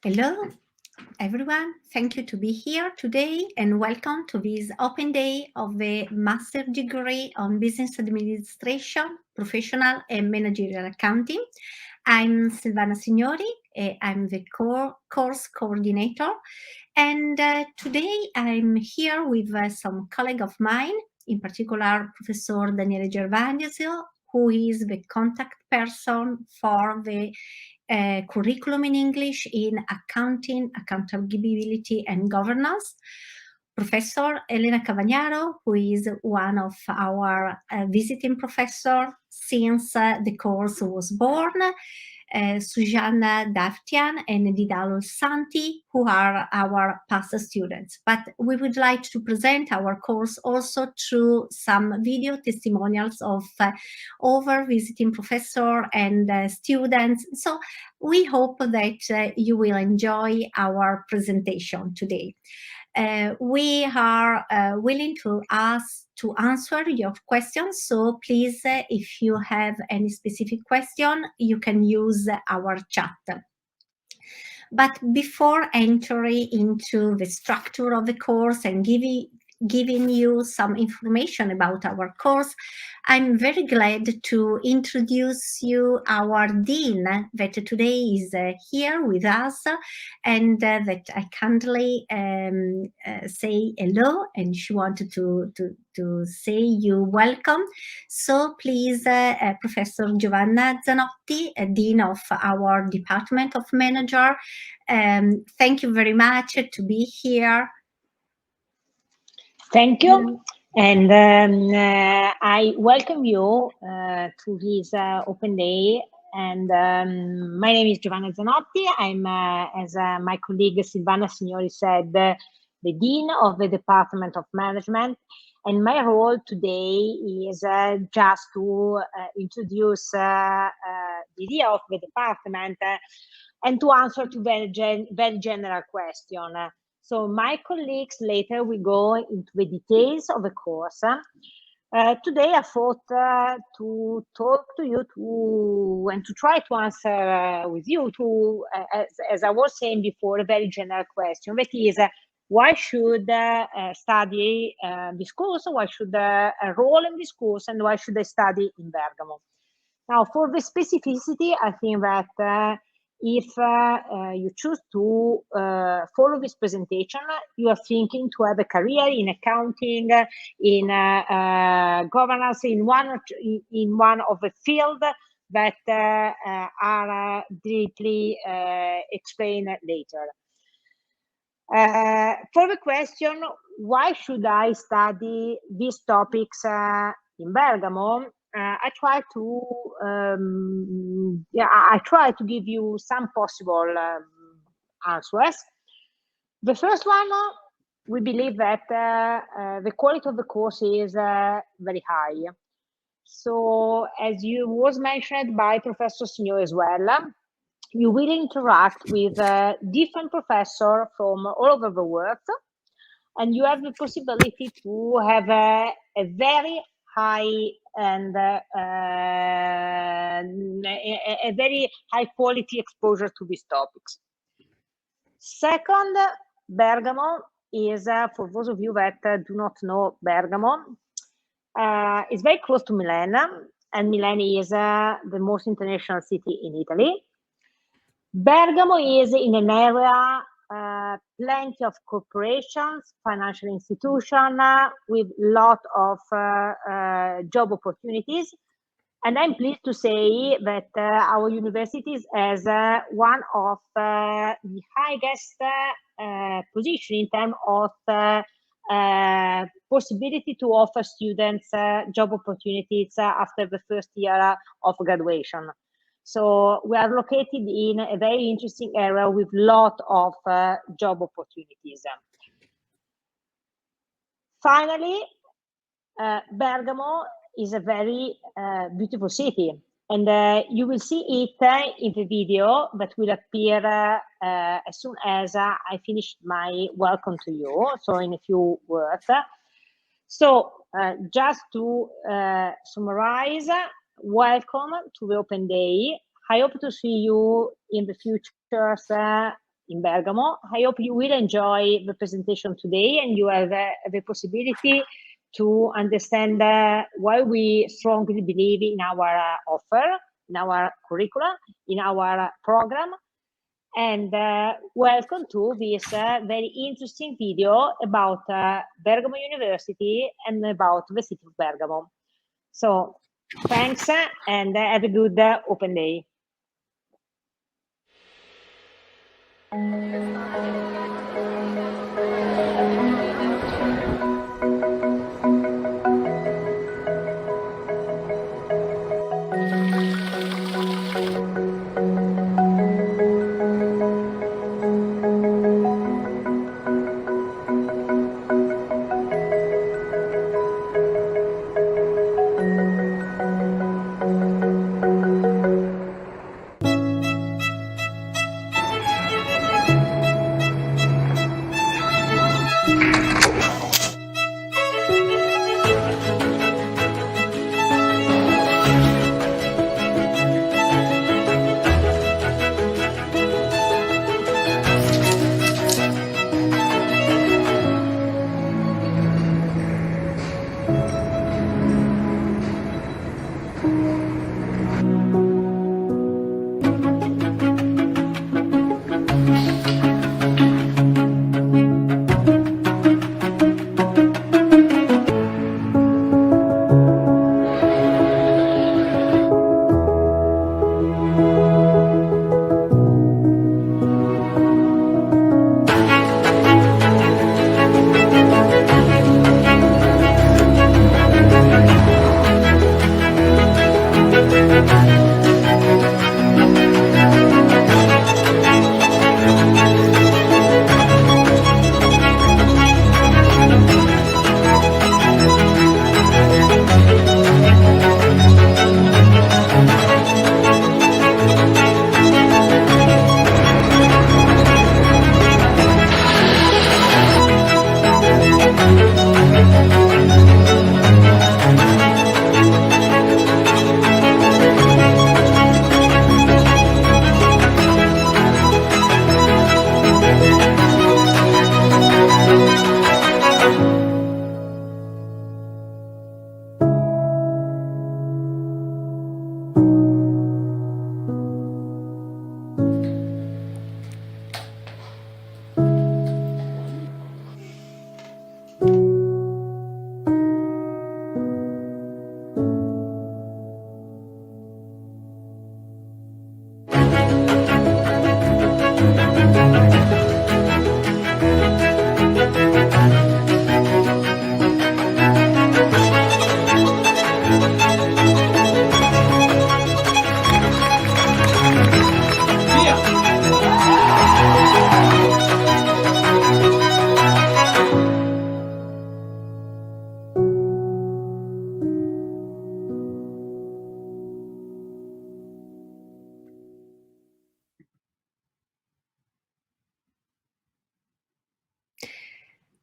Hello, everyone. Thank you to be here today and welcome to this open day of the Master Degree on Business Administration, Professional and Managerial Accounting. I'm Silvana Signori. I'm the course coordinator. And today I'm here with some colleague of mine, in particular Professor Daniele Gervasio, who is the contact person for the curriculum in English in accounting, accountability and governance. Professor Elena Cavagnaro, who is one of our visiting professor since the course was born, Susanna Daftian and Didalo Santi, who are our past students. But we would like to present our course also through some video testimonials of over visiting professor and students. So we hope that you will enjoy our presentation today. We are willing to answer your questions. So please, if you have any specific question, you can use our chat. But before entering into the structure of the course and giving you some information about our course, I'm very glad to introduce you our dean that today is here with us and that I kindly say hello, and she wanted to say you welcome. So please, Professor Giovanna Zanotti, Dean of our Department of Manager, thank you very much to be here. Thank you, and I welcome you to this open day. And my name is Giovanna Zanotti. I'm, as my colleague Silvana Signori said, the Dean of the Department of Management. And my role today is just to introduce the idea of the department and to answer to very general question. So my colleagues later will go into the details of the course. Today I thought to talk to you and to try to answer with you to, as I was saying before, a very general question. That is, why should study this course? Why should enroll in this course? And why should I study in Bergamo? Now, for the specificity, I think that if you choose to follow this presentation, you are thinking to have a career in accounting, in governance, in one of the field that are deeply explained later. For the question, why should I study these topics in Bergamo? I try to give you some possible answers. The first one, we believe that the quality of the course is very high. So, as you was mentioned by Professor Signor as well, you will interact with different professors from all over the world, and you have the possibility to have a very high and a very high quality exposure to these topics. Second, Bergamo is, for those of you that do not know Bergamo, it's very close to Milan, and Milan is the most international city in Italy. Bergamo is in an area plenty of corporations, financial institutions with lot of job opportunities. And I'm pleased to say that our university has one of the highest position in terms of possibility to offer students job opportunities after the first year of graduation. So we are located in a very interesting area with lot of job opportunities. Finally, Bergamo is a very beautiful city, and you will see it in the video that will appear as soon as I finish my welcome to you, so in a few words. So just to summarize, welcome to the open day. I hope to see you in the future in Bergamo. I hope you will enjoy the presentation today and you have the possibility to understand why we strongly believe in our offer, in our curricula, in our program. And welcome to this very interesting video about Bergamo University and about the city of Bergamo. So thanks and have a good open day.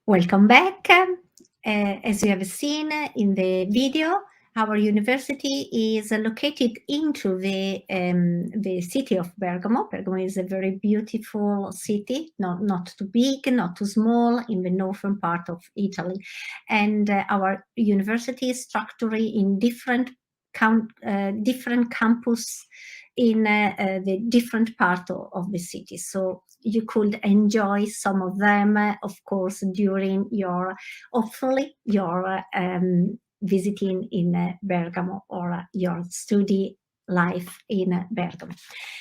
Welcome back. As you have seen in the video, our university is located into the city of Bergamo. Bergamo is a very beautiful city, not too big, not too small, in the northern part of Italy. And our university is structured in different campus in the different part of the city. So you could enjoy some of them, of course, during hopefully your visiting in Bergamo or your study life in Bergamo.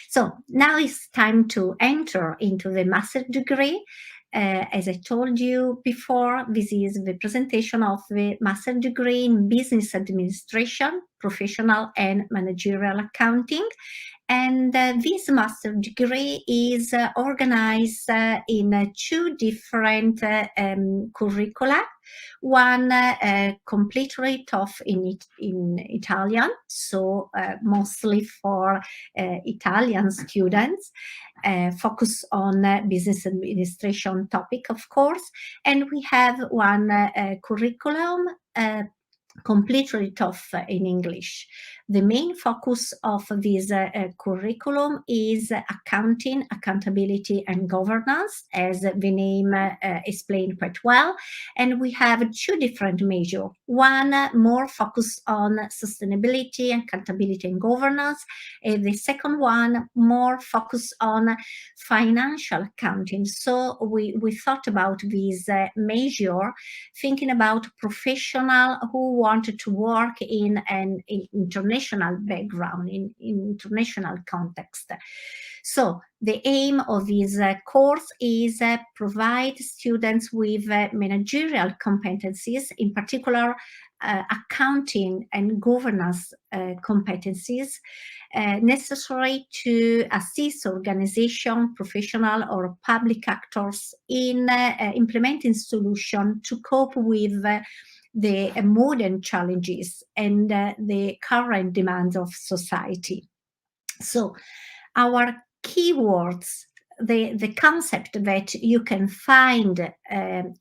So now it's time to enter into the master degree. As I told you before, this is the presentation of the master degree in business administration, professional and managerial accounting. And this master degree is organized in two different curricula. One completely taught in Italian, so mostly for Italian students, focus on business administration topic, of course. And we have one curriculum completely taught in English, The main focus of this curriculum is accounting, accountability, and governance, as the name explained quite well. And we have two different measures. One more focused on sustainability, accountability, and governance. And the second one more focused on financial accounting. So we thought about this measure, thinking about professionals who wanted to work in an international background, in international context. So the aim of this course is provide students with managerial competencies, in particular accounting and governance competencies necessary to assist organization, professional or public actors in implementing solutions to cope with the modern challenges and the current demands of society. So our keywords, the concept that you can find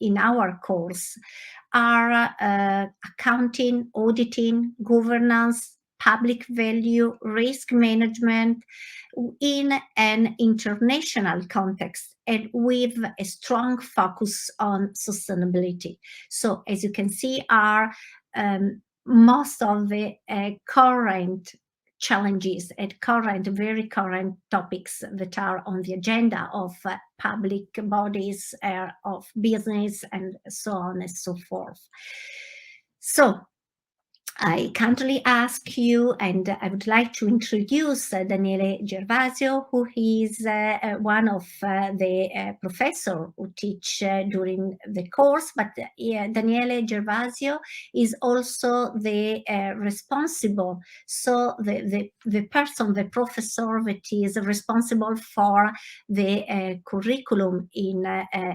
in our course are accounting, auditing, governance, public value, risk management in an international context and with a strong focus on sustainability. So as you can see, are most of the current challenges and current, very current topics that are on the agenda of public bodies, of business, and so on and so forth. So I kindly ask you, and I would like to introduce Daniele Gervasio, who is one of the professors who teach during the course. But Daniele Gervasio is also the responsible, so the person, the professor that is responsible for the curriculum in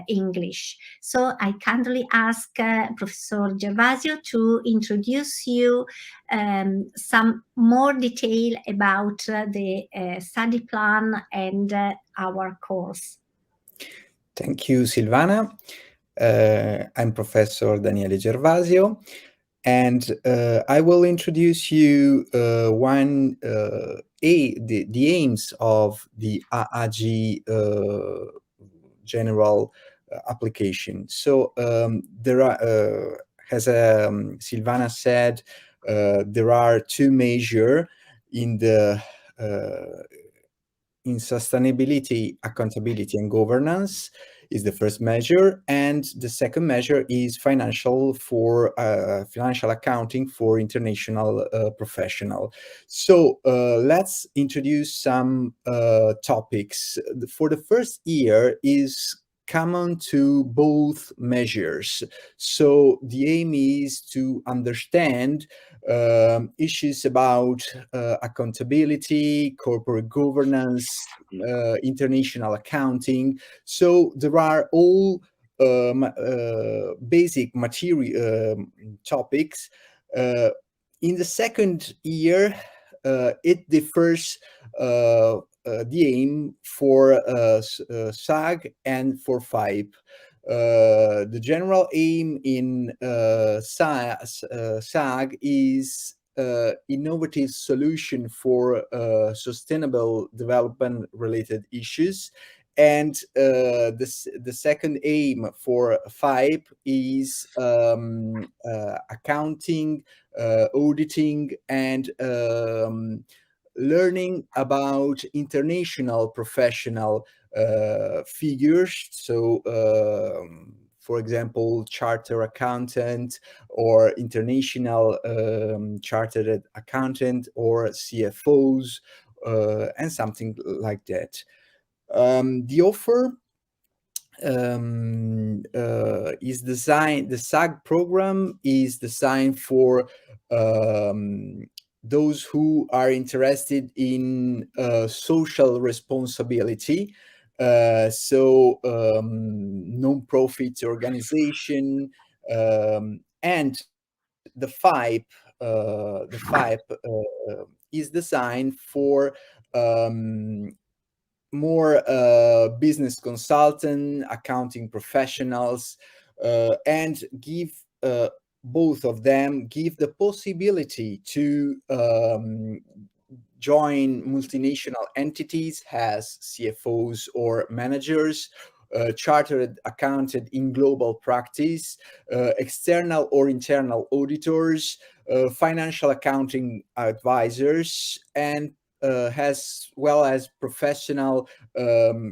English. So I kindly ask Professor Gervasio to introduce you some more detail about the study plan and our course. Thank you, Silvana. I'm Professor Daniele Gervasio, and I will introduce you the aims of the AAG general application. So there are, as Silvana said, there are two measures in the in sustainability, accountability, and governance is the first measure, and the second measure is financial accounting for international professional. So let's introduce some topics. For the first year is common to both measures. So the aim is to understand issues about accountability, corporate governance, international accounting. So there are all basic material topics. In the second year, it differs the aim for SAG and for FIPE. The general aim in SAG is innovative solution for sustainable development related issues, and the second aim for FIPE is accounting, auditing, and learning about international professional figures. So for example, charter accountant or international chartered accountant or CFOs and something like that. The offer is designed, the SAG program is designed for those who are interested in social responsibility. So non-profit organization, and the FIPE is designed for more business consultant, accounting professionals, and give both of them give the possibility to join multinational entities as CFOs or managers, chartered accountant in global practice, external or internal auditors, financial accounting advisors, and as well as professional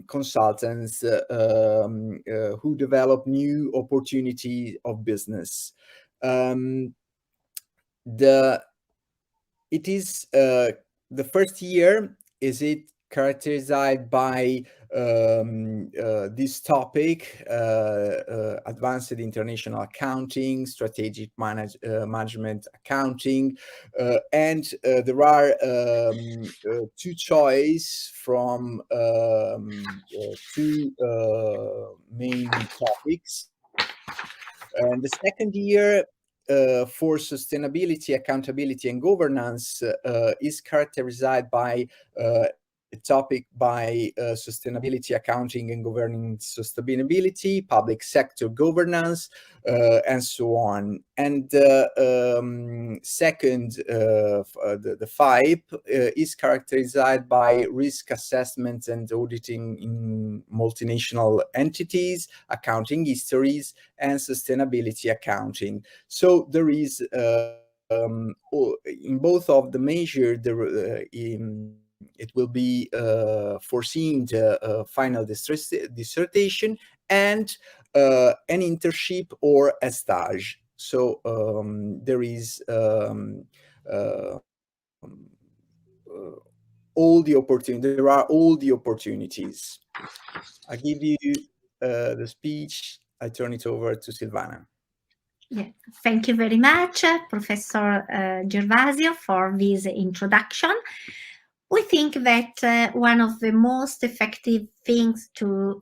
consultants who develop new opportunity of business. It is the first year is it characterized by this topic, advanced international accounting, strategic management accounting, and there are two choices from two main topics. And the second year for sustainability, accountability, and governance is characterized by a topic by sustainability, accounting, and governing sustainability, public sector governance, and so on. And second, the FIPE is characterized by risk assessment and auditing in multinational entities, accounting histories, and sustainability accounting. So there is in both of the measure it will be foreseen the final dissertation and an internship or a stage. So there is all the opportunities. There are all the opportunities. I give you the speech. I turn it over to Silvana. Yeah. Thank you very much, Professor Gervasio, for this introduction. We think that one of the most effective things to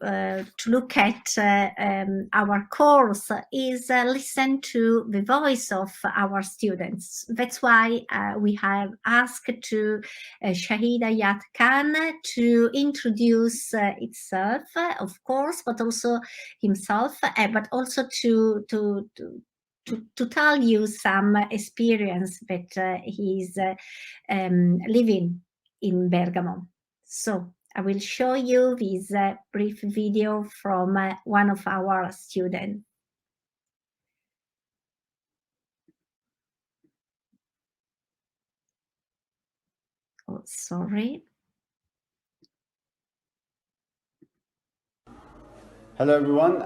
look at our course is listen to the voice of our students. That's why we have asked to Shahid Ayat Khan to introduce itself, of course, but also himself, but also to tell you some experience that he's living in Bergamo. So I will show you this brief video from one of our students. Oh, sorry. Hello everyone,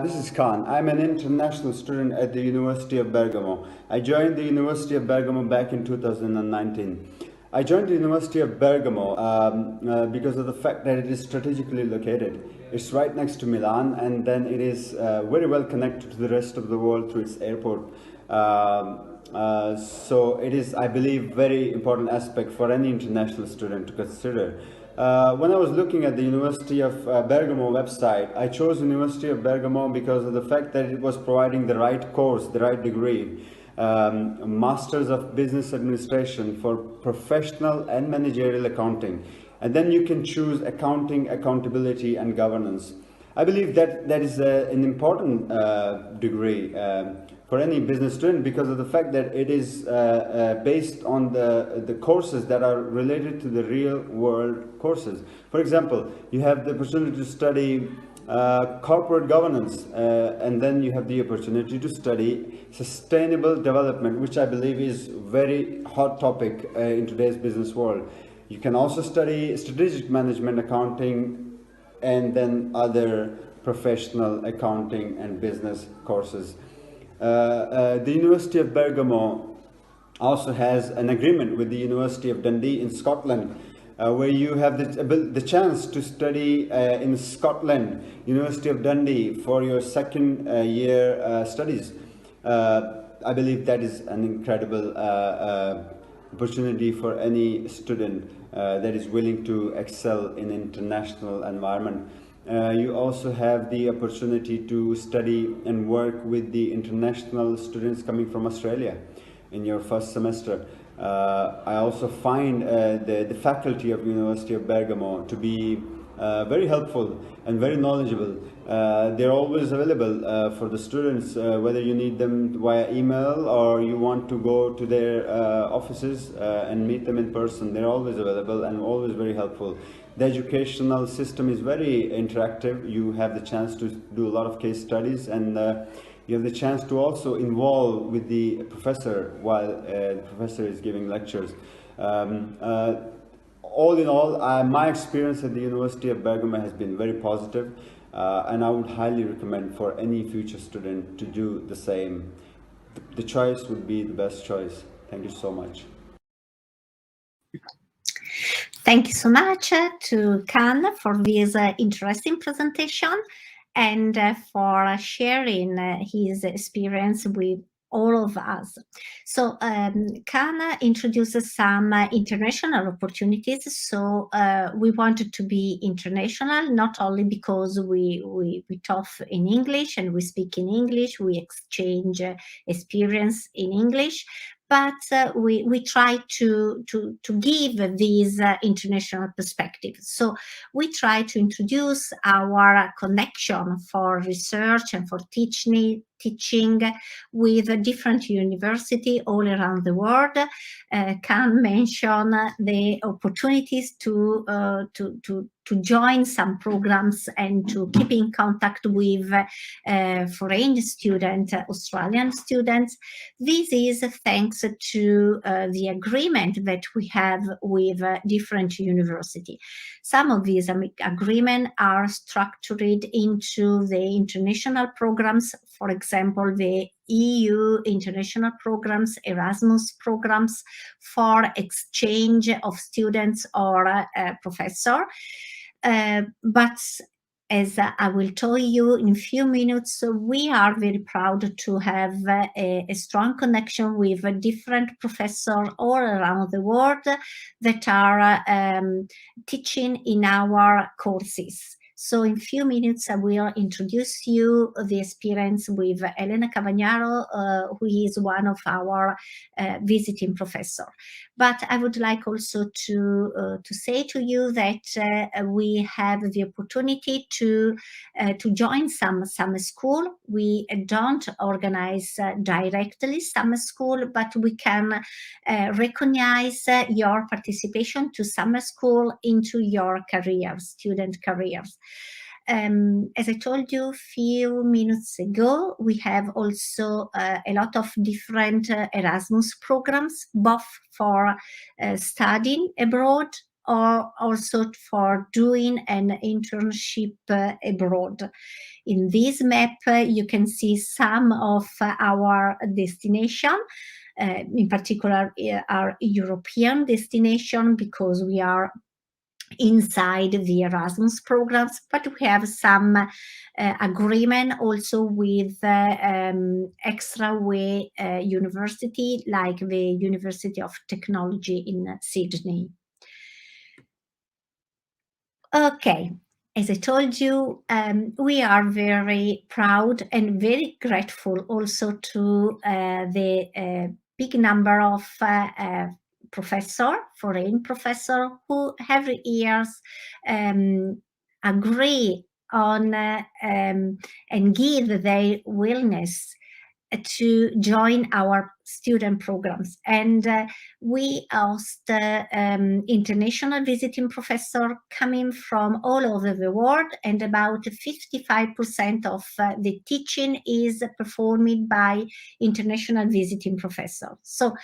this is Khan. I'm an international student at the University of Bergamo. I joined the University of Bergamo back in 2019. I joined the University of Bergamo because of the fact that it is strategically located. It's right next to Milan, and then it is very well connected to the rest of the world through its airport. So it is, I believe, very important aspect for any international student to consider. When I was looking at the University of Bergamo website, I chose University of Bergamo because of the fact that it was providing the right course, the right degree, Masters of Business Administration for professional and managerial accounting. And then you can choose accounting, accountability, and governance. I believe that that is an important degree for any business student because of the fact that it is based on the courses that are related to the real world courses. For example, you have the opportunity to study corporate governance, and then you have the opportunity to study sustainable development, which I believe is very hot topic in today's business world. You can also study strategic management accounting and then other professional accounting and business courses. The University of Bergamo also has an agreement with the University of Dundee in Scotland, where you have the chance to study in Scotland, University of Dundee, for your second year studies. I believe that is an incredible opportunity for any student that is willing to excel in international environment. You also have the opportunity to study and work with the international students coming from Australia in your first semester. I also find the faculty of University of Bergamo to be very helpful and very knowledgeable. They're always available for the students, whether you need them via email or you want to go to their offices and meet them in person. They're always available and always very helpful. The educational system is very interactive. You have the chance to do a lot of case studies, and you have the chance to also involve with the professor while the professor is giving lectures. All in all, my experience at the University of Bergamo has been very positive, and I would highly recommend for any future student to do the same. The choice would be the best choice. Thank you so much. Thank you so much to Khan for this interesting presentation and for sharing his experience with all of us. So Khan introduces some international opportunities. So we wanted to be international, not only because we talk in English and we speak in English, we exchange experience in English, but we try to give these international perspective. So we try to introduce our connection for research and for teaching with different universities all around the world. Can mention the opportunities to join some programs and to keep in contact with foreign students, Australian students. This is thanks to the agreement that we have with different universities. Some of these agreements are structured into the international programs, for example, the EU international programs, Erasmus programs for exchange of students or professor. But as I will tell you in a few minutes, we are very proud to have a strong connection with different professors all around the world that are teaching in our courses. So in a few minutes, I will introduce you the experience with Elena Cavagnaro, who is one of our visiting professors. But I would like also to say to you that we have the opportunity to join some summer school. We don't organize directly summer school, but we can recognize your participation to summer school into your careers, student careers. As I told you a few minutes ago, we have also a lot of different Erasmus programs, both for studying abroad or also for doing an internship abroad. In this map, you can see some of our destination. In particular, our European destination, because we are inside the Erasmus programs, but we have some agreement also with extra way university, like the University of Technology in Sydney. Okay, as I told you, we are very proud and very grateful also to the big number of foreign professor, who every year agree on and give their willingness to join our student programs. And we asked international visiting professor coming from all over the world, and about 55% of the teaching is performed by international visiting professors. So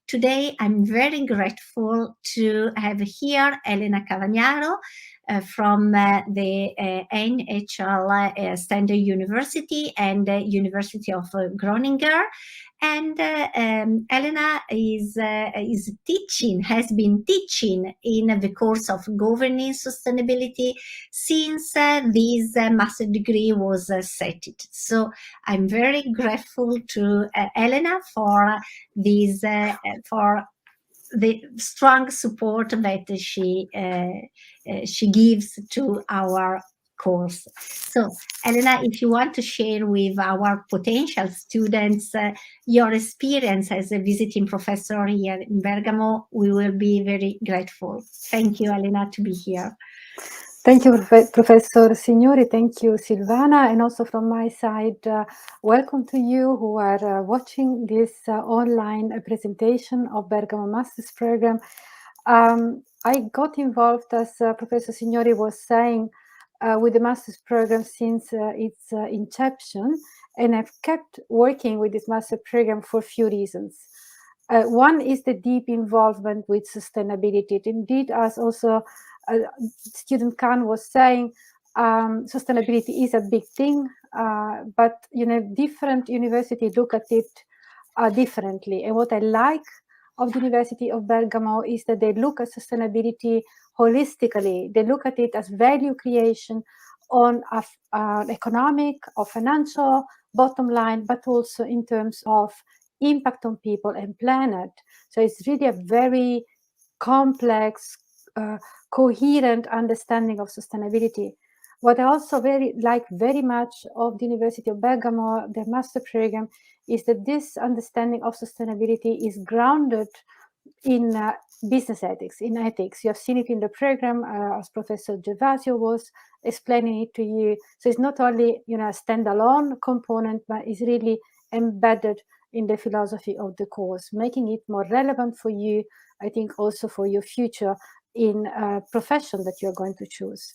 today I'm very grateful to have here Elena Cavagnaro from the NHL Standard University and University of Groningen. And Elena has been teaching in the course of governing sustainability since this master degree was set. So I'm very grateful to Elena for this, for the strong support that she gives to our course. So, Elena, if you want to share with our potential students your experience as a visiting professor here in Bergamo, we will be very grateful. Thank you, Elena, to be here. Thank you, Professor Signori. Thank you, Silvana. And also from my side, welcome to you who are watching this online presentation of Bergamo Master's Program. I got involved, as Professor Signori was saying, with the Master's Program since its inception, and I've kept working with this Master Program for a few reasons. One is the deep involvement with sustainability. Indeed, as also student Khan was saying, sustainability is a big thing, but different universities look at it differently. And what I like of the University of Bergamo is that they look at sustainability holistically. They look at it as value creation on economic or financial bottom line, but also in terms of impact on people and planet. So it's really a very complex, coherent understanding of sustainability. What I also like very much of the University of Bergamo, their master program, is that this understanding of sustainability is grounded in business ethics, in ethics. You have seen it in the program, as Professor Gervasio was explaining it to you. So it's not only a standalone component, but it's really embedded in the philosophy of the course, making it more relevant for you, I think also for your future in a profession that you're going to choose.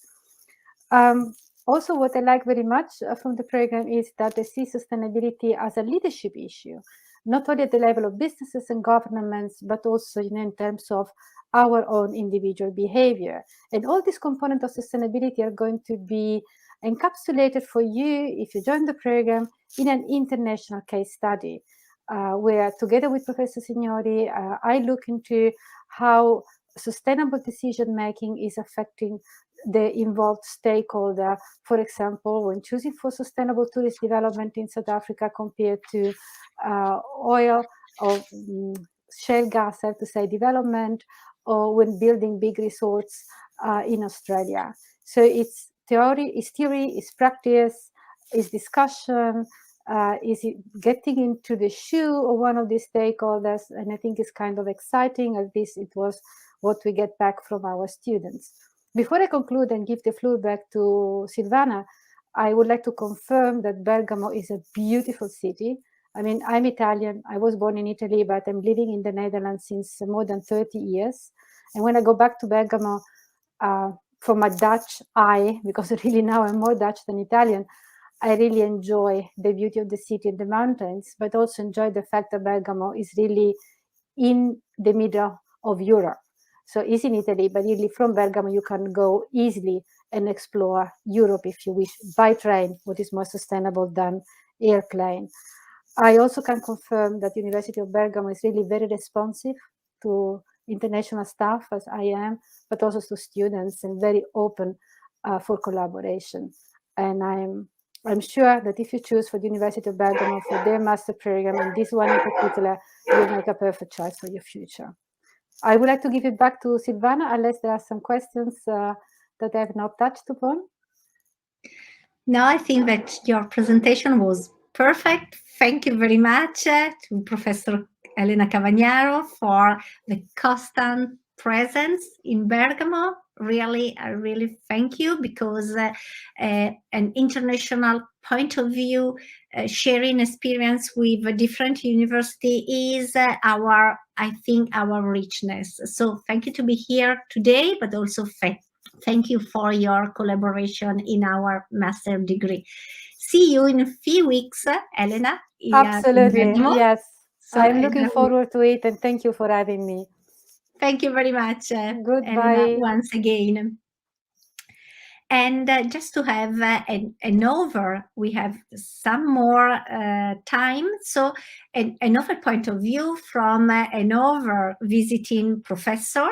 Also, what I like very much from the program is that they see sustainability as a leadership issue, not only at the level of businesses and governments, but also in terms of our own individual behavior. And all these components of sustainability are going to be encapsulated for you if you join the program in an international case study, where together with Professor Signori, I look into how sustainable decision-making is affecting the involved stakeholder, for example, when choosing for sustainable tourist development in South Africa compared to oil or shale gas, I have to say, development, or when building big resorts in Australia. So it's theory, it's practice, it's discussion, is it getting into the shoe of one of these stakeholders, and I think it's kind of exciting. At least it was what we get back from our students. Before I conclude and give the floor back to Silvana, I would like to confirm that Bergamo is a beautiful city. I mean, I'm Italian. I was born in Italy, but I'm living in the Netherlands since more than 30 years. And when I go back to Bergamo, from my Dutch eye, because really now I'm more Dutch than Italian, I really enjoy the beauty of the city and the mountains, but also enjoy the fact that Bergamo is really in the middle of Europe. So it's in Italy, but really from Bergamo, you can go easily and explore Europe if you wish, by train, what is more sustainable than airplane. I also can confirm that the University of Bergamo is really very responsive to international staff, as I am, but also to students, and very open for collaboration. And I'm sure that if you choose for the University of Bergamo for their master program, and this one in particular, you'll make a perfect choice for your future. I would like to give it back to Silvana, unless there are some questions that I have not touched upon. No, I think that your presentation was perfect. Thank you very much to Professor Elena Cavagnaro for the constant presence in Bergamo. Really, I really thank you, because an international point of view, sharing experience with a different university is I think, our richness. So thank you to be here today, but also thank you for your collaboration in our master degree. See you in a few weeks, Elena. Absolutely, yes. So I'm looking forward to it, and thank you for having me. Thank you very much, Goodbye. Elena, once again. And just to have an over, we have some more time. So another point of view from an over visiting professor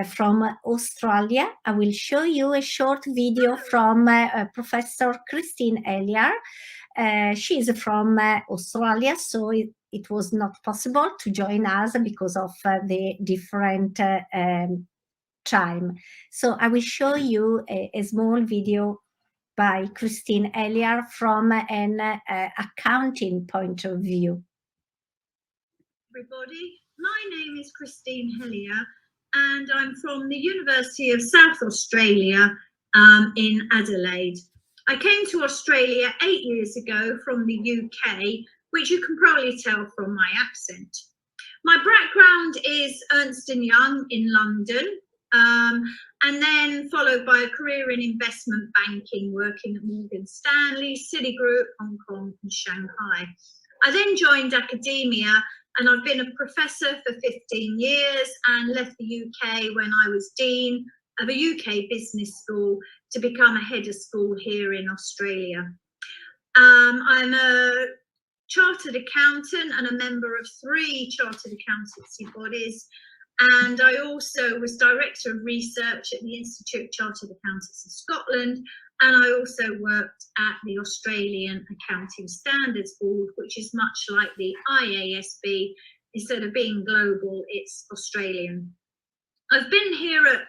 from Australia. I will show you a short video from Professor Christine Eliar. She is from Australia, so it was not possible to join us because of the different time. So I will show you a small video by Christine Eliar from an accounting point of view. Everybody, my name is Christine Hillier, and I'm from the University of South Australia, in Adelaide. I came to Australia 8 years ago from the UK, which you can probably tell from my accent. My background is Ernst & Young in London, and then followed by a career in investment banking, working at Morgan Stanley, Citigroup, Hong Kong and Shanghai. I then joined academia, and I've been a professor for 15 years and left the UK when I was dean of a UK business school to become a head of school here in Australia. I'm a chartered accountant and a member of 3 chartered accountancy bodies, and I also was director of research at the Institute of Chartered Accountants of Scotland, and I also worked at the Australian Accounting Standards Board, which is much like the IASB. Instead of being global, it's Australian. I've been here at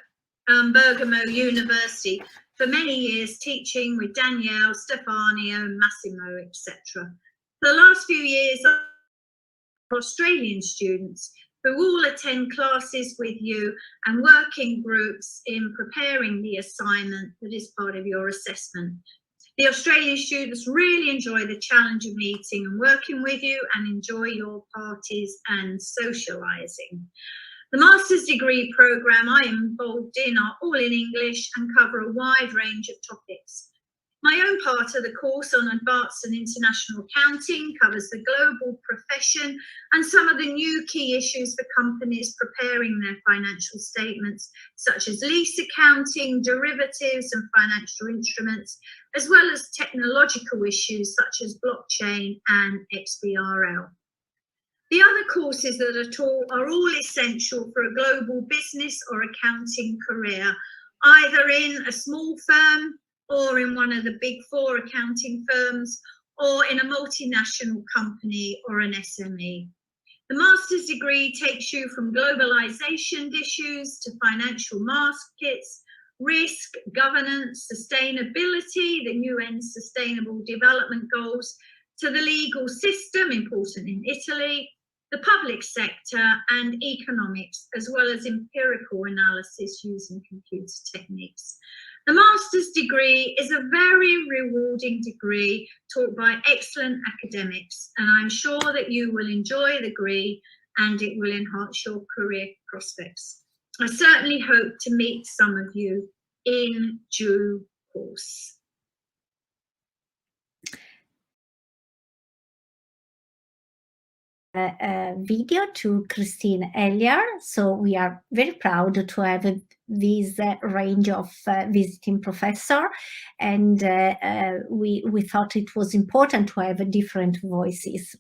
Bergamo University for many years, teaching with Danielle, Stefania, Massimo, etc. For the last few years, Australian students who all attend classes with you and working groups in preparing the assignment that is part of your assessment. The Australian students really enjoy the challenge of meeting and working with you and enjoy your parties and socialising. The master's degree programme I am involved in are all in English and cover a wide range of topics. My own part of the course on advanced and international accounting covers the global profession and some of the new key issues for companies preparing their financial statements, such as lease accounting, derivatives and financial instruments, as well as technological issues such as blockchain and XBRL. The other courses that are taught are all essential for a global business or accounting career, either in a small firm or in one of the big 4 accounting firms, or in a multinational company or an SME. The master's degree takes you from globalization issues to financial markets, risk, governance, sustainability, the UN Sustainable Development Goals, to the legal system, important in Italy, the public sector and economics, as well as empirical analysis using computer techniques. The master's degree is a very rewarding degree taught by excellent academics, and I'm sure that you will enjoy the degree and it will enhance your career prospects. I certainly hope to meet some of you in due course. Video to Christine Elliar. So we are very proud to have this range of visiting professor, and we thought it was important to have different voices.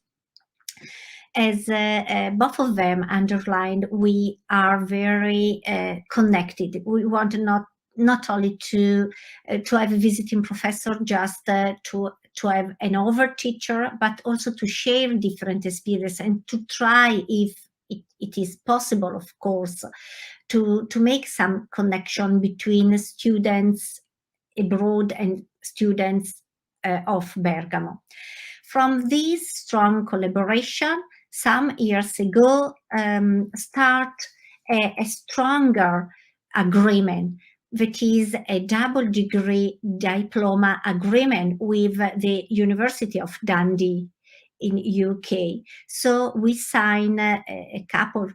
As both of them underlined, we are very connected. We want not only to have a visiting professor just to have an over teacher, but also to share different experience and to try, if it is possible, of course, to make some connection between students abroad and students of Bergamo. From this strong collaboration, some years ago, start a stronger agreement, that is a double degree diploma agreement with the University of Dundee in UK. So we signed a couple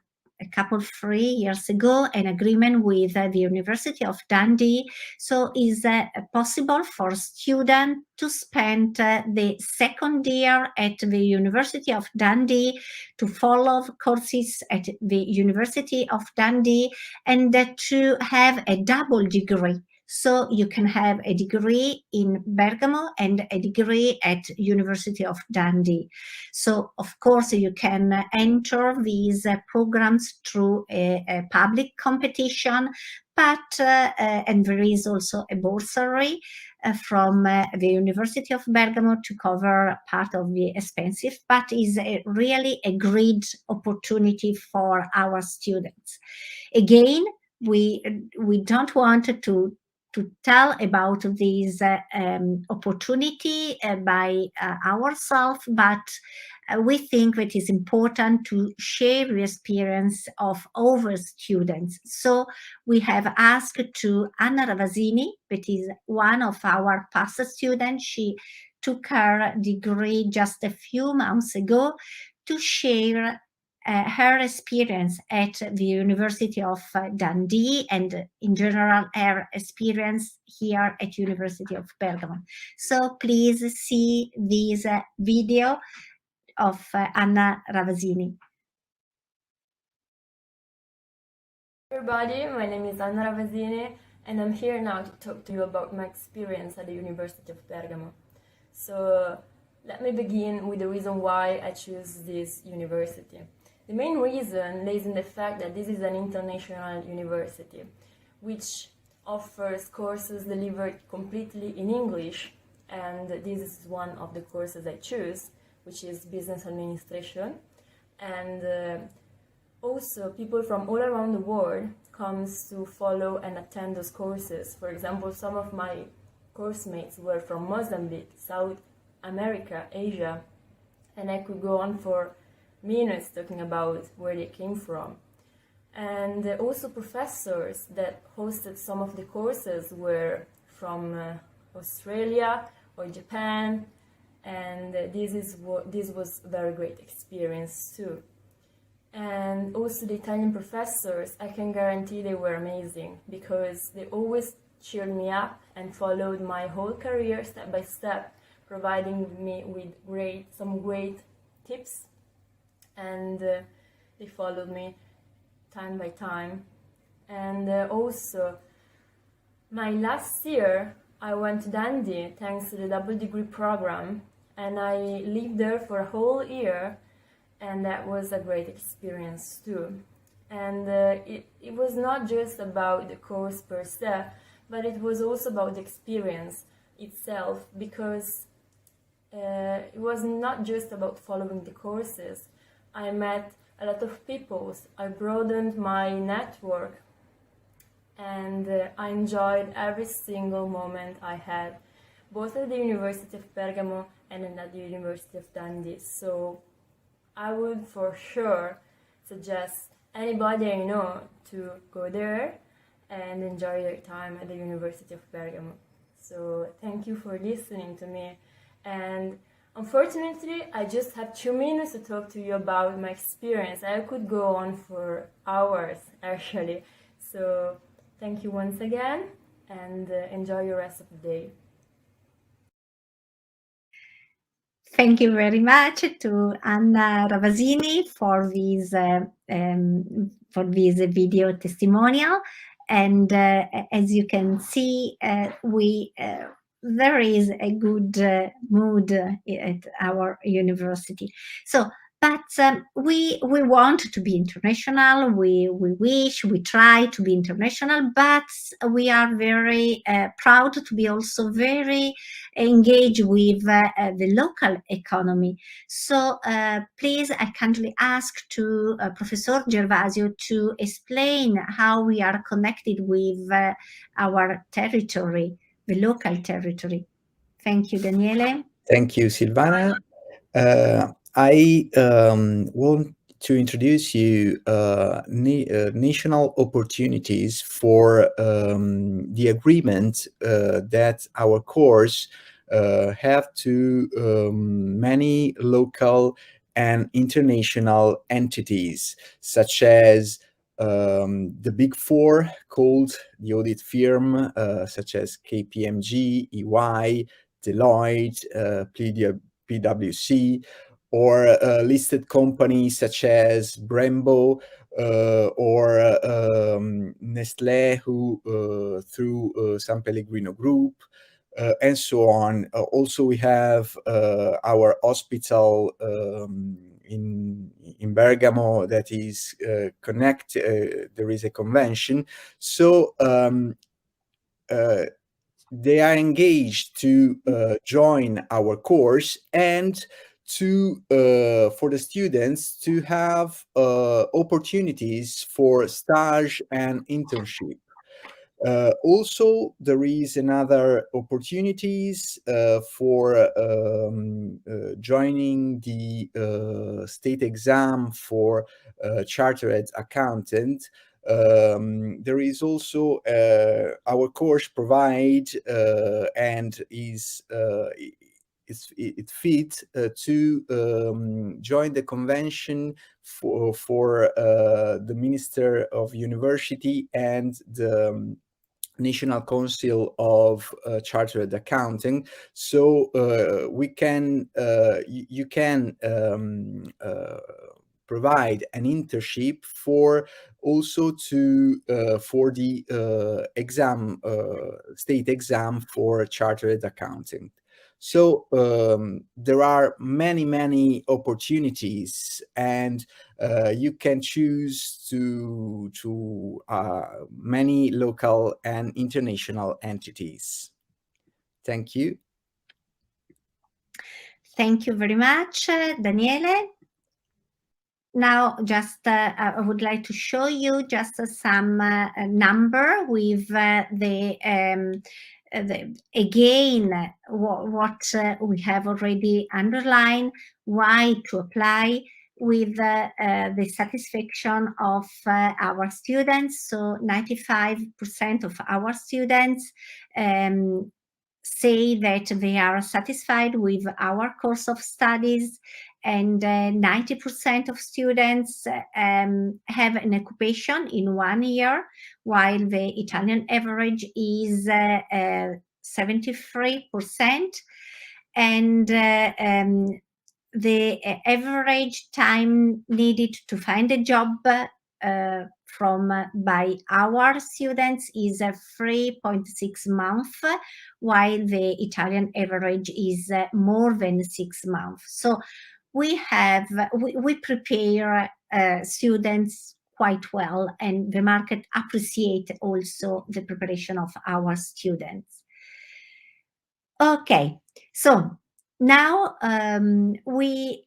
3 years ago an agreement with the University of Dundee. So is possible for students to spend the second year at the University of Dundee, to follow courses at the University of Dundee, and to have a double degree. So you can have a degree in Bergamo and a degree at University of Dundee. So of course you can enter these programs through a public competition, but and there is also a bursary from the University of Bergamo to cover part of the expenses, but is really a great opportunity for our students. Again, we don't want to tell about this opportunity by ourselves, but we think that it's important to share the experience of our students. So we have asked to Anna Ravasini, that is one of our past students. She took her degree just a few months ago to share her experience at the University of Dundee and in general her experience here at University of Bergamo. So please see this video of Anna Ravasini. Everybody, my name is Anna Ravasini and I'm here now to talk to you about my experience at the University of Bergamo. So let me begin with the reason why I choose this university. The main reason lays in the fact that this is an international university which offers courses delivered completely in English, and this is one of the courses I choose, which is business administration. And also, people from all around the world comes to follow and attend those courses. For example, some of my course mates were from Mozambique, South America, Asia, and I could go on for minutes talking about where they came from. And also professors that hosted some of the courses were from Australia or Japan, and this was a very great experience too. And also the Italian professors, I can guarantee they were amazing because they always cheered me up and followed my whole career step by step, providing me with some great tips, and they followed me time by time. And also, my last year I went to Dundee thanks to the double degree program, and I lived there for a whole year, and that was a great experience too. And it was not just about the course per se, but it was also about the experience itself, because it was not just about following the courses. I met a lot of people, I broadened my network, and I enjoyed every single moment I had, both at the University of Bergamo and at the University of Dundee. So I would for sure suggest anybody I know to go there and enjoy their time at the University of Bergamo. So thank you for listening to me. And unfortunately, I just have 2 minutes to talk to you about my experience. I could go on for hours, actually. So thank you once again, and enjoy your rest of the day. Thank you very much to Anna Ravasini for this video testimonial. And as you can see, there is a good mood at our university. So, but we want to be international. We wish, we try to be international, but we are very proud to be also very engaged with the local economy. So please, I kindly ask to Professor Gervasio to explain how we are connected with our territory, the local territory. Thank you, Daniele. Thank you, Silvana. I want to introduce you national opportunities for the agreement that our course have to many local and international entities, such as the Big Four, called the audit firm, such as KPMG, EY, Deloitte, PwC, or listed companies such as Brembo or Nestlé, who through San Pellegrino Group, and so on. Also, we have our hospital in Bergamo that is there is a convention. So they are engaged to join our course and to for the students to have opportunities for stage and internship. Also, there is another opportunities for joining the state exam for chartered accountant. There is also our course provide and it fits to join the convention for the Minister of University and the National Council of Chartered Accounting. So we can you can provide an internship for also to for the exam state exam for chartered accounting. So there are many opportunities, and you can choose to many local and international entities. Thank you. Thank you very much, Daniele. Now, just I would like to show you just some number with again what we have already underlined, why to apply with the satisfaction of our students. So 95% of our students say that they are satisfied with our course of studies, and 90% of students have an occupation in 1 year, while the Italian average is 73%. And the average time needed to find a job by our students is 3.6 months, while the Italian average is more than 6 months. So we prepare students quite well, and the market appreciates also the preparation of our students. Okay, so now we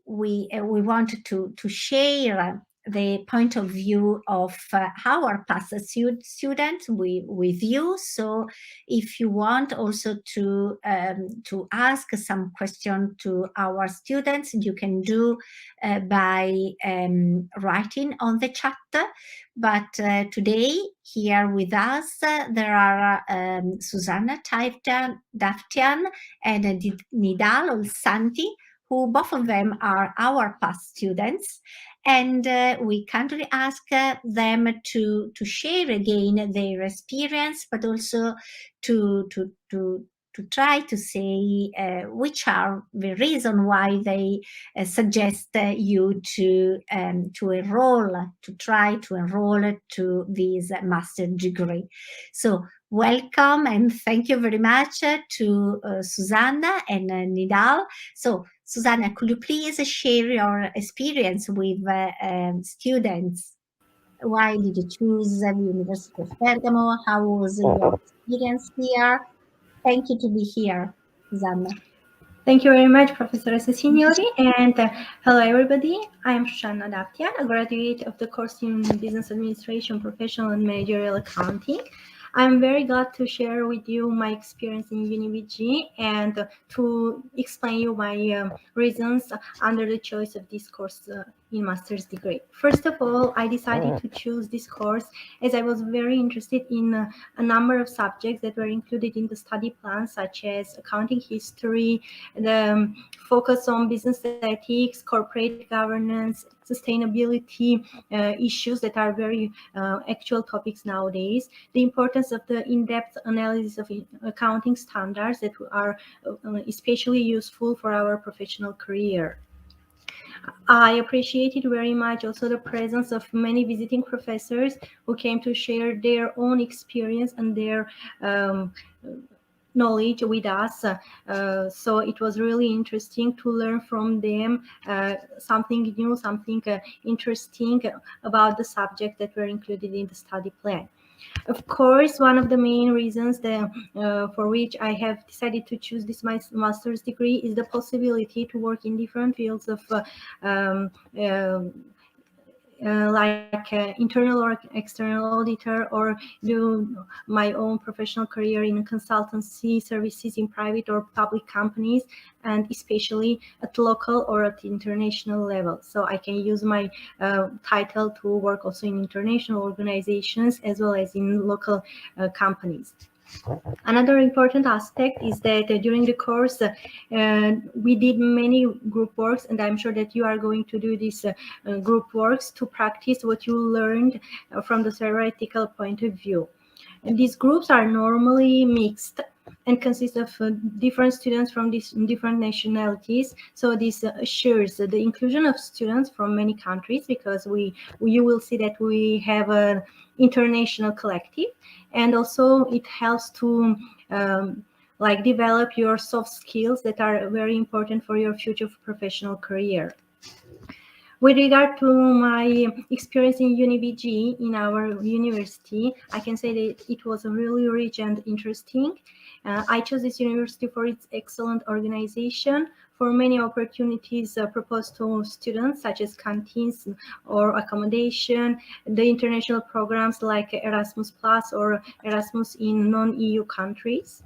want to share the point of view of our past students with you. So if you want also to ask some question to our students, you can do by writing on the chat. But today here with us there are Susanna Daftian and Nidal Olsanti, who both of them are our past students, and we kindly ask them to share again their experience, but also to try to say which are the reason why they suggest you to try to enroll to this master degree. So welcome and thank you very much to Susanna and Nidal. So Susanna, could you please share your experience with students? Why did you choose the University of Bergamo? How was your experience here? Thank you to be here, Susanna. Thank you very much, Professor Signori, and hello everybody. I am Susanna Daftian, a graduate of the course in Business Administration, Professional and Managerial Accounting. I'm very glad to share with you my experience in UniBg and to explain you my reasons under the choice of this course in master's degree. First of all, I decided to choose this course as I was very interested in a number of subjects that were included in the study plan, such as accounting history, the focus on business ethics, corporate governance, sustainability issues that are very actual topics nowadays, the importance of the in-depth analysis of accounting standards that are especially useful for our professional career. I appreciated very much also the presence of many visiting professors who came to share their own experience and their knowledge with us. So it was really interesting to learn from them something new, something interesting about the subject that were included in the study plan. Of course, one of the main reasons for which I have decided to choose this master's degree is the possibility to work in different fields of like internal or external auditor, or do my own professional career in consultancy services in private or public companies, and especially at local or at international level. So I can use my title to work also in international organizations as well as in local companies. Another important aspect is that during the course, we did many group works, and I'm sure that you are going to do these group works to practice what you learned from the theoretical point of view. And these groups are normally mixed and consist of different students from different nationalities. So this assures the inclusion of students from many countries, because you will see that we have an international collective, and also it helps to like develop your soft skills that are very important for your future professional career. With regard to my experience in UniBg in our university, I can say that it was really rich and interesting. I chose this university for its excellent organization, for many opportunities proposed to students, such as canteens or accommodation, the international programs like Erasmus Plus or Erasmus in non-EU countries.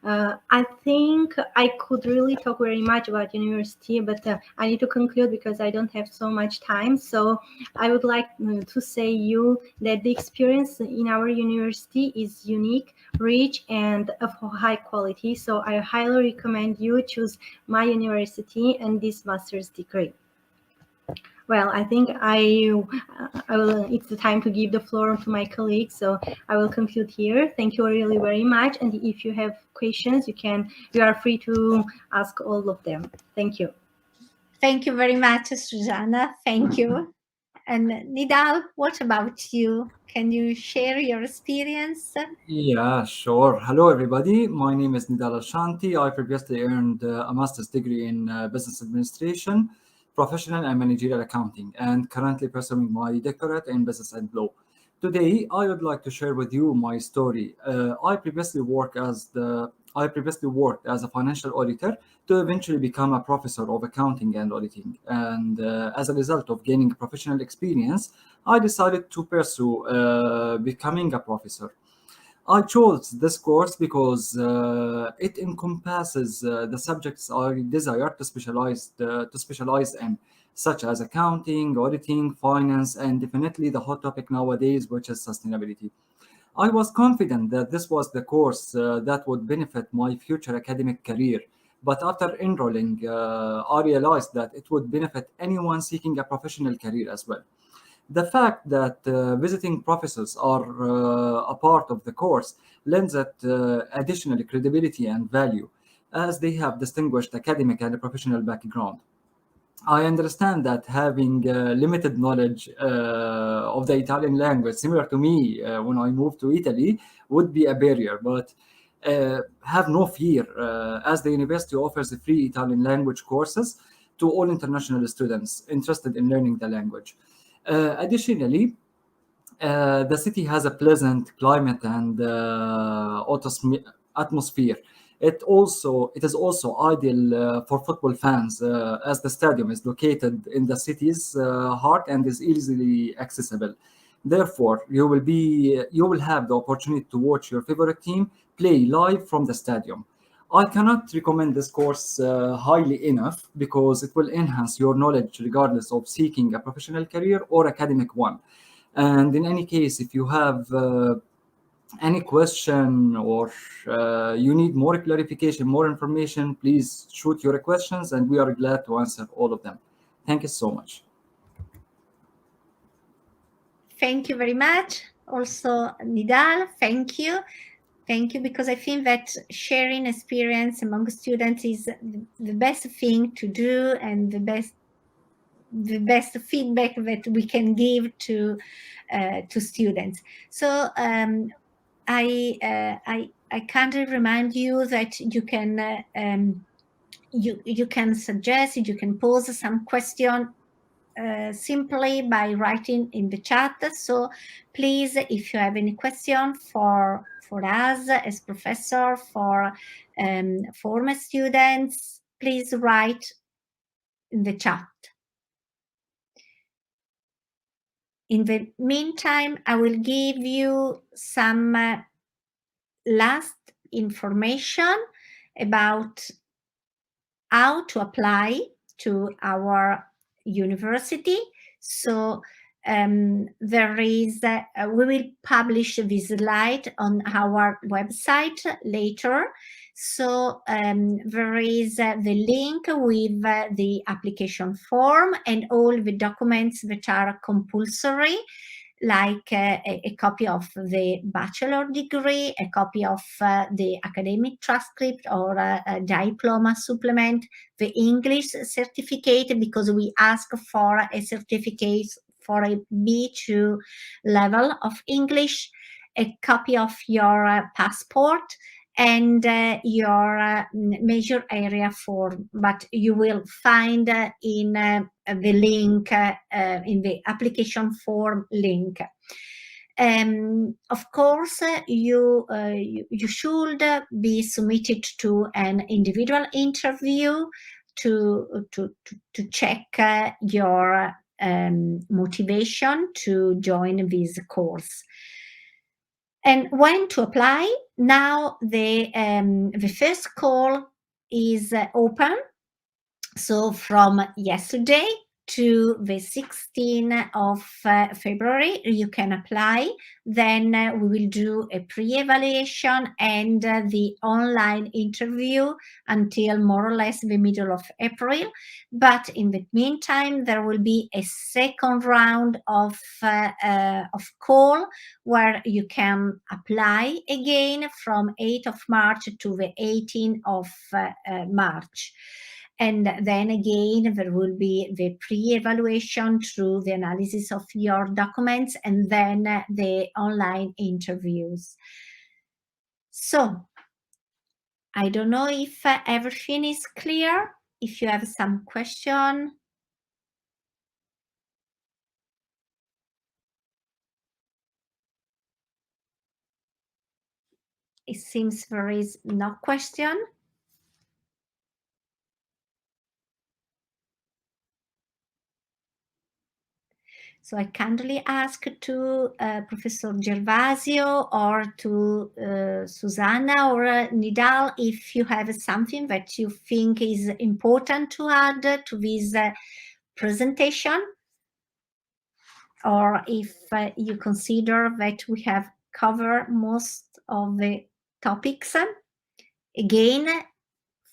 I think I could really talk very much about university, but I need to conclude because I don't have so much time. So I would like to say you that the experience in our university is unique, rich, and of high quality. So I highly recommend you choose my university and this master's degree. Well, I think I will. It's the time to give the floor to my colleagues, so I will conclude here. Thank you really very much, and if you have questions, you are free to ask all of them. Thank you. Thank you very much, Susanna. Thank you. And Nidal, what about you? Can you share your experience? Yeah, sure. Hello, everybody. My name is Nidal Ashanti. I previously earned a master's degree in business administration, professional and managerial accounting, and currently pursuing my doctorate in business and law. Today, I would like to share with you my story. I previously worked as a financial auditor to eventually become a professor of accounting and auditing. And as a result of gaining professional experience, I decided to pursue becoming a professor. I chose this course because it encompasses the subjects I desire to specialize in, such as accounting, auditing, finance, and definitely the hot topic nowadays, which is sustainability. I was confident that this was the course that would benefit my future academic career. But after enrolling, I realized that it would benefit anyone seeking a professional career as well. The fact that visiting professors are a part of the course lends it additional credibility and value, as they have distinguished academic and professional background. I understand that having limited knowledge of the Italian language, similar to me when I moved to Italy, would be a barrier. But have no fear, as the university offers free Italian language courses to all international students interested in learning the language. Additionally, the city has a pleasant climate and atmosphere. It is also ideal for football fans, as the stadium is located in the city's heart and is easily accessible. Therefore, you will have the opportunity to watch your favorite team play live from the stadium. I cannot recommend this course highly enough because it will enhance your knowledge regardless of seeking a professional career or academic one. And in any case, if you have any question or you need more clarification, more information, please shoot your questions and we are glad to answer all of them. Thank you so much. Thank you very much. Also, Nidal, thank you. Thank you, because I think that sharing experience among students is the best thing to do and the best feedback that we can give to students. So I kindly remind you that you can you can suggest, you can pose some question simply by writing in the chat. So please, if you have any question for us as professor, for former students, please write in the chat. In the meantime, I will give you some last information about how to apply to our university. So there is, we will publish this slide on our website later. So there is the link with the application form and all the documents that are compulsory, like a copy of the bachelor degree, a copy of the academic transcript or a diploma supplement, the English certificate, because we ask for a certificate for a B2 level of English, a copy of your passport, and your major area form, but you will find in the link, in the application form link. Of course, you should be submitted to an individual interview to check your motivation to join this course. And when to apply? Now the first call is open. So from yesterday to the 16th of February, you can apply. Then we will do a pre-evaluation and the online interview until more or less the middle of April. But in the meantime, there will be a second round of call where you can apply again from 8th of March to the 18th of March. And then again, there will be the pre-evaluation through the analysis of your documents and then the online interviews. So I don't know if everything is clear. If you have some question. It seems there is no question. So I kindly ask to Professor Gervasio or to Susanna or Nidal if you have something that you think is important to add to this presentation, or if you consider that we have covered most of the topics. Again,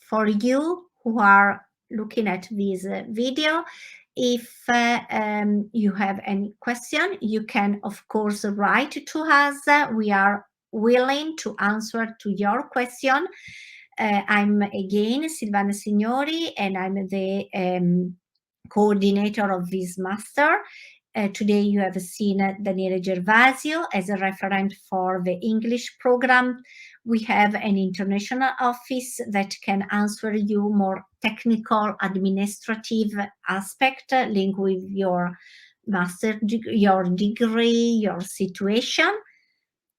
for you who are looking at this video, if you have any question, you can of course write to us. We are willing to answer to your question. I'm again Silvana Signori, and I'm the coordinator of this master. Today you have seen Daniele Gervasio as a referent for the English program. We have an international office that can answer you more technical administrative aspect linked with your master, your degree, your situation.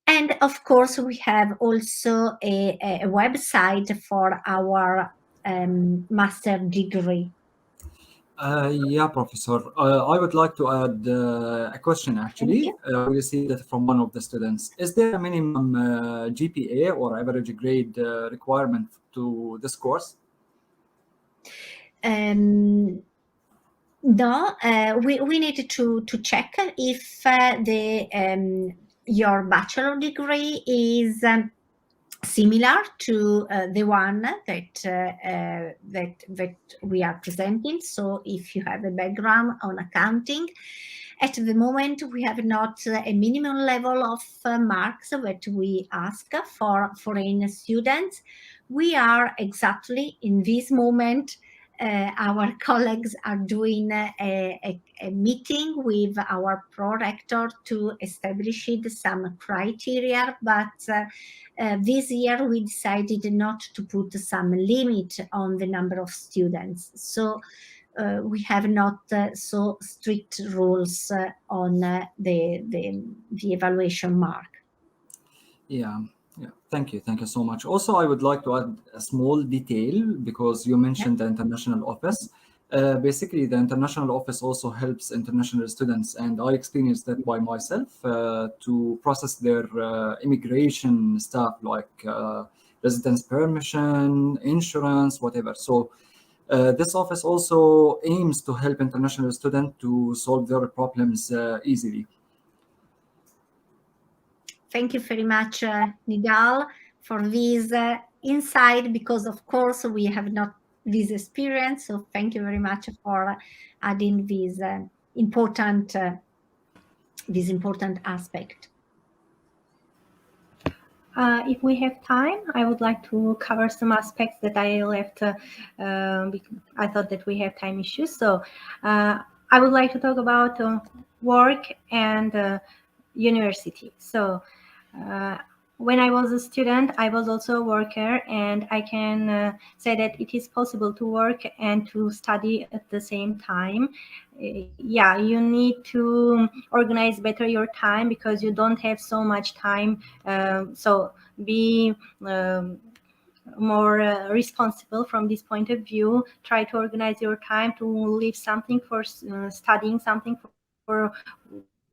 And of course, we have also a website for our master degree. Yeah, Professor. I would like to add a question, actually. We received it from one of the students. Is there a minimum GPA or average grade requirement to this course? No, we need to check if your bachelor degree is similar to the one that we are presenting. So if you have a background on accounting, at the moment we have not a minimum level of marks that we ask for foreign students. We are exactly in this moment. Our colleagues are doing a meeting with our pro-rector to establish some criteria, but this year we decided not to put some limit on the number of students. So we have not so strict rules on the evaluation mark. Yeah. Thank you so much. Also, I would like to add a small detail because you mentioned the international office. Basically, the international office also helps international students, and I experienced that by myself to process their immigration stuff like residence permission, insurance, whatever. So this office also aims to help international students to solve their problems easily. Thank you very much, Nidal, for this insight, because of course we have not this experience. So thank you very much for adding this important aspect. If we have time, I would like to cover some aspects that I left. Because I thought that we have time issues. So I would like to talk about work and university. So when I was a student, I was also a worker, and I can say that it is possible to work and to study at the same time. Yeah, you need to organize better your time because you don't have so much time. So be more responsible from this point of view. Try to organize your time to leave something for studying, something for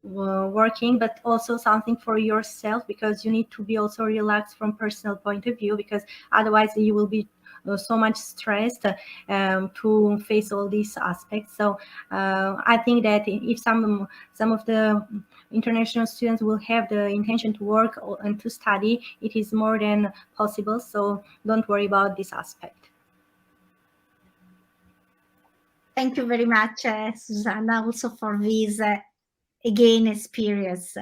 working, but also something for yourself, because you need to be also relaxed from personal point of view, because otherwise you will be so much stressed to face all these aspects. So I think that if some of the international students will have the intention to work and to study, it is more than possible. So don't worry about this aspect. Thank you very much, Susanna, also for this again experience.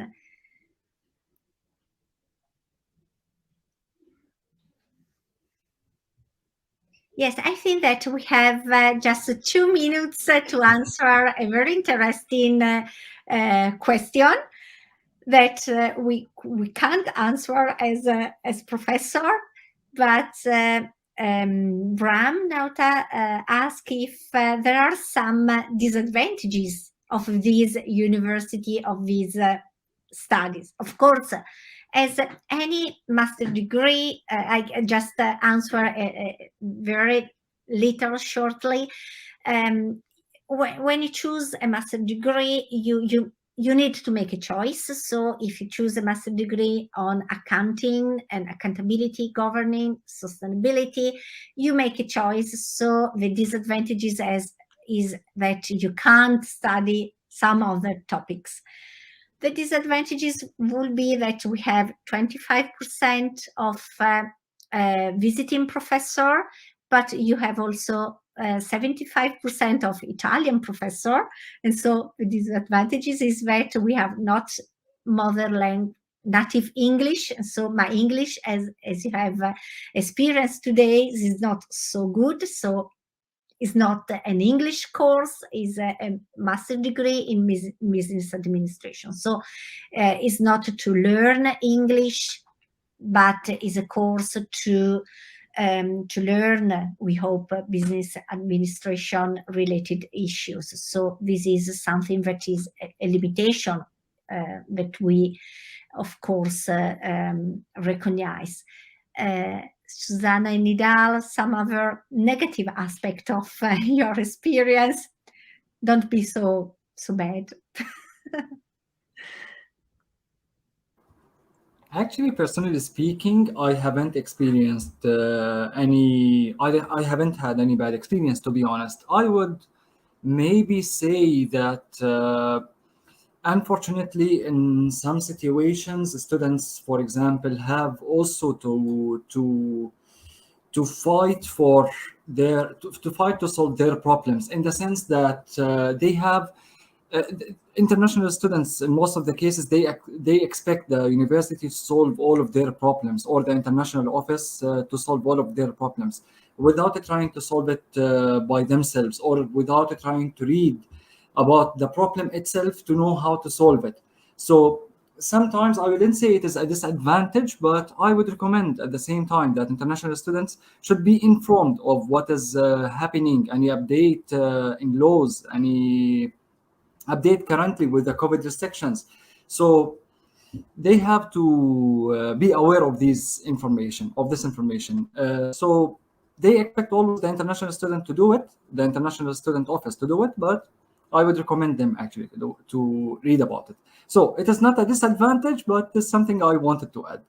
Yes, I think that we have just 2 minutes to answer a very interesting question that we can't answer as professor, but Bram Nauta asked if there are some disadvantages of this university, of these studies. Of course, as any master degree, I just answer very little shortly. When you choose a master degree, you need to make a choice. So if you choose a master degree on accounting and accountability, governing, sustainability, you make a choice. So the disadvantages is that you can't study some other topics. The disadvantages will be that we have 25% of visiting professor, but you have also 75% of Italian professor. And so the disadvantages is that we have not mother language, native English. So my English, as you have experienced today, is not so good. So it's not an English course, is a master degree in business administration. So it's not to learn English, but is a course to learn, we hope, business administration related issues. So this is something that is a limitation that we, of course, recognize. Susanna and Nidal, some other negative aspect of your experience. Don't be so bad. Actually, personally speaking, I haven't experienced I haven't had any bad experience, to be honest. I would maybe say that unfortunately, in some situations, students, for example, have also to fight for to fight to solve their problems, in the sense that they have international students. In most of the cases, they expect the university to solve all of their problems, or the international office to solve all of their problems, without trying to solve it by themselves, or without trying to read about the problem itself to know how to solve it. So sometimes I wouldn't say it is a disadvantage, but I would recommend at the same time that international students should be informed of what is happening, any update in laws, any update currently with the COVID restrictions. So they have to be aware of this information. So they expect always the international student to do it, the international student office to do it, but I would recommend them actually to read about it. So it is not a disadvantage, but it's something I wanted to add.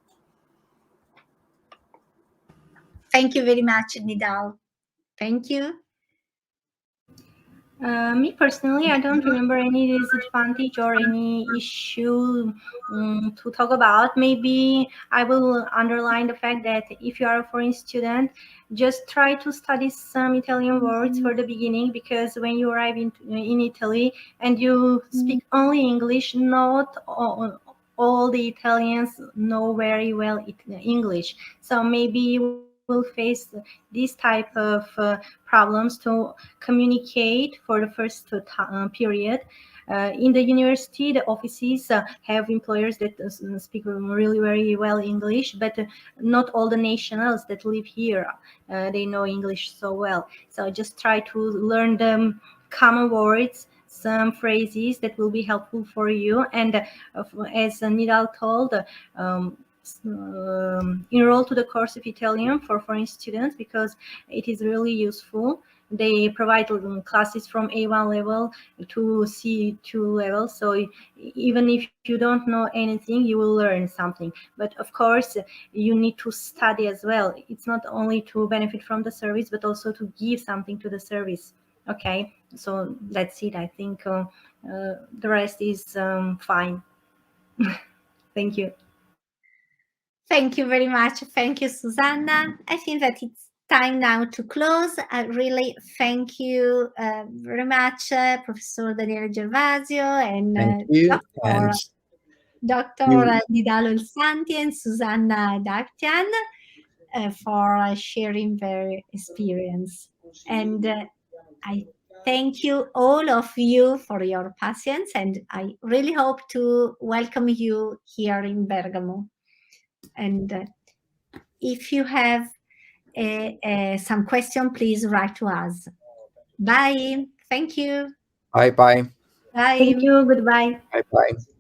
Thank you very much, Nidal. Thank you. Me personally, I don't remember any disadvantage or any issue to talk about. Maybe I will underline the fact that if you are a foreign student, just try to study some Italian words for the beginning, because when you arrive in Italy and you speak only English, not all the Italians know very well English. So maybe you will face this type of problems to communicate for the first period. In the university, the offices have employers that speak really very well English, but not all the nationals that live here, they know English so well. So just try to learn the common words, some phrases that will be helpful for you. And as Nidal told, enroll to the course of Italian for foreign students, because it is really useful. They provide classes from A1 level to C2 level. So even if you don't know anything, you will learn something. But of course, you need to study as well. It's not only to benefit from the service, but also to give something to the service. Okay, so that's it. I think the rest is fine. Thank you. Thank you very much. Thank you, Susanna. I think that it's time now to close. I really thank you very much, Professor Daniele Gervasio and Thank you. Dr. Nidal Olsanti and Susanna Daktian for sharing their experience. And I thank you, all of you, for your patience, and I really hope to welcome you here in Bergamo. And if you have some question, please write to us. Bye. Thank you. Bye bye. Bye. Thank you. Goodbye. Bye bye.